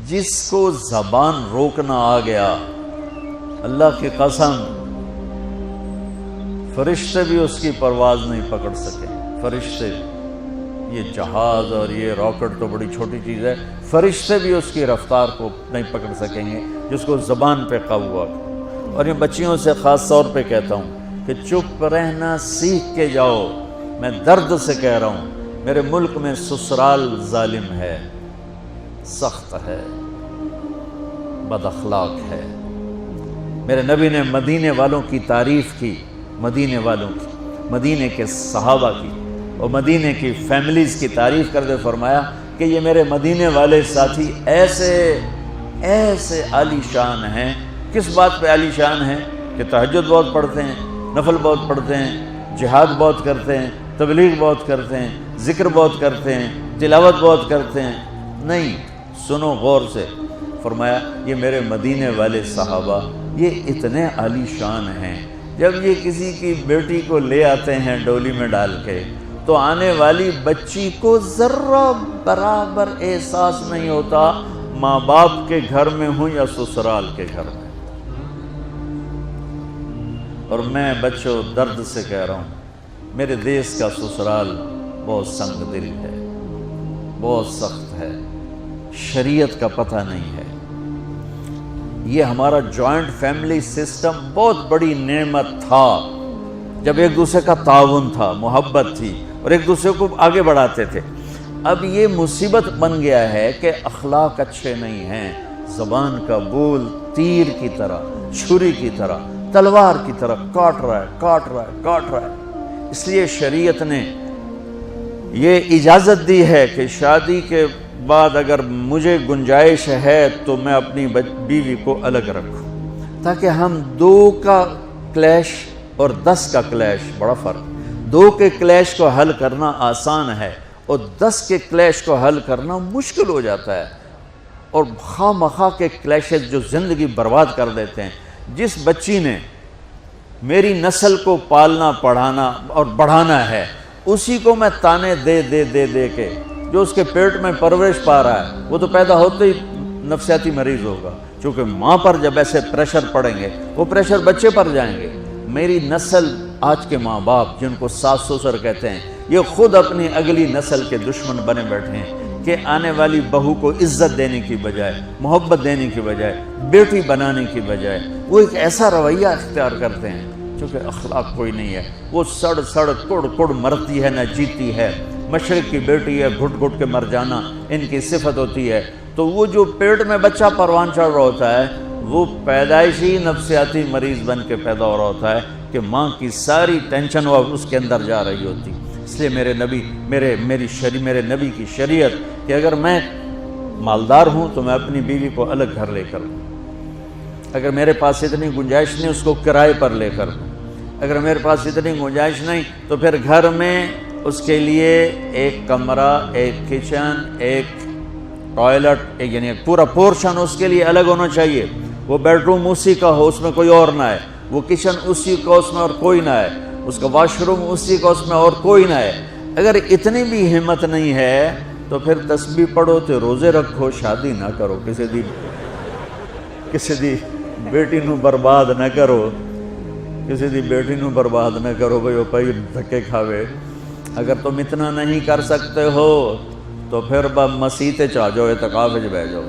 جس کو زبان روکنا آ گیا، اللہ کی قسم فرشتے بھی اس کی پرواز نہیں پکڑ سکے۔ فرشتے، یہ جہاز اور یہ راکٹ تو بڑی چھوٹی چیز ہے، فرشتے بھی اس کی رفتار کو نہیں پکڑ سکیں گے جس کو زبان پہ قابو آ گیا۔ اور یہ بچیوں سے خاص طور پہ کہتا ہوں کہ چپ رہنا سیکھ کے جاؤ۔ میں درد سے کہہ رہا ہوں، میرے ملک میں سسرال ظالم ہے، سخت ہے، بد اخلاق ہے۔ میرے نبی نے مدینے والوں کی تعریف کی، مدینے والوں کی، مدینے کے صحابہ کی اور مدینے کی فیملیز کی تعریف کرتے فرمایا کہ یہ میرے مدینے والے ساتھی ایسے ایسے عالی شان ہیں۔ کس بات پہ عالی شان ہیں؟ کہ تہجد بہت پڑھتے ہیں، نفل بہت پڑھتے ہیں، جہاد بہت کرتے ہیں، تبلیغ بہت کرتے ہیں، ذکر بہت کرتے ہیں، تلاوت بہت کرتے ہیں۔ نہیں، سنو غور سے، فرمایا یہ میرے مدینے والے صحابہ یہ اتنے عالی شان ہیں، جب یہ کسی کی بیٹی کو لے آتے ہیں ڈولی میں ڈال کے تو آنے والی بچی کو ذرہ برابر احساس نہیں ہوتا ماں باپ کے گھر میں ہوں یا سسرال کے گھر میں۔ اور میں بچوں درد سے کہہ رہا ہوں، میرے دیس کا سسرال بہت سنگ دل ہے، بہت سخت ہے، شریعت کا پتہ نہیں ہے۔ یہ ہمارا جوائنٹ فیملی سسٹم بہت بڑی نعمت تھا، جب ایک دوسرے کا تعاون تھا، محبت تھی اور ایک دوسرے کو آگے بڑھاتے تھے۔ اب یہ مصیبت بن گیا ہے کہ اخلاق اچھے نہیں ہیں، زبان کا بول تیر کی طرح، چھری کی طرح، تلوار کی طرح کاٹ رہا ہے۔ اس لیے شریعت نے یہ اجازت دی ہے کہ شادی کے بعد اگر مجھے گنجائش ہے تو میں اپنی بیوی کو الگ رکھوں، تاکہ ہم 2 کا کلیش اور 10 کا کلیش، بڑا فرق، 2 کے کلیش کو حل کرنا آسان ہے اور 10 کے کلیش کو حل کرنا مشکل ہو جاتا ہے۔ اور خواہ مخواہ کے کلیشز جو زندگی برباد کر دیتے ہیں۔ جس بچی نے میری نسل کو پالنا پڑھانا اور بڑھانا ہے، اسی کو میں تانے دے کے، جو اس کے پیٹ میں پرورش پا رہا ہے، وہ تو پیدا ہوتے ہی نفسیاتی مریض ہوگا، چونکہ ماں پر جب ایسے پریشر پڑیں گے وہ پریشر بچے پر جائیں گے۔ میری نسل، آج کے ماں باپ جن کو ساس سسر کہتے ہیں، یہ خود اپنی اگلی نسل کے دشمن بنے بیٹھے ہیں کہ آنے والی بہو کو عزت دینے کی بجائے، محبت دینے کی بجائے، بیٹی بنانے کی بجائے وہ ایک ایسا رویہ اختیار کرتے ہیں چونکہ اخلاق کوئی نہیں ہے۔ وہ سڑ کڑ مرتی ہے نہ جیتی ہے، مشرق کی بیٹی ہے، گھٹ گھٹ کے مر جانا ان کی صفت ہوتی ہے۔ تو وہ جو پیٹ میں بچہ پروان چڑھ رہا ہوتا ہے وہ پیدائشی نفسیاتی مریض بن کے پیدا ہو رہا ہوتا ہے کہ ماں کی ساری ٹینشن وہ اس کے اندر جا رہی ہوتی۔ اس لیے میرے نبی کی شریعت کہ اگر میں مالدار ہوں تو میں اپنی بیوی کو الگ گھر لے کر دوں، اگر میرے پاس اتنی گنجائش نہیں اس کو کرائے پر لے کر دوں، اگر میرے پاس اتنی گنجائش نہیں تو پھر گھر میں اس کے لیے ایک کمرہ، ایک کچن، ایک ٹوائلٹ، یعنی ایک پورا پورشن اس کے لیے الگ ہونا چاہیے۔ وہ بیڈ روم اسی کا ہو، اس میں کوئی اور نہ ہے، وہ کچن اسی کا، اس میں اور کوئی نہ ہے، اس کا واش روم اسی کا، اس میں اور کوئی نہ ہے۔ اگر اتنی بھی ہمت نہیں ہے تو پھر تسبیح پڑھو تے روزے رکھو، شادی نہ کرو، کسی دی بیٹی نو برباد نہ کرو، کسی دی بیٹی نو برباد نہ کرو بھئی وہ پئی دھکے کھاوے۔ اگر تم اتنا نہیں کر سکتے ہو تو پھر مسیح تے چاہ جاؤ، اعتکاف وچ بیٹھ جاؤ۔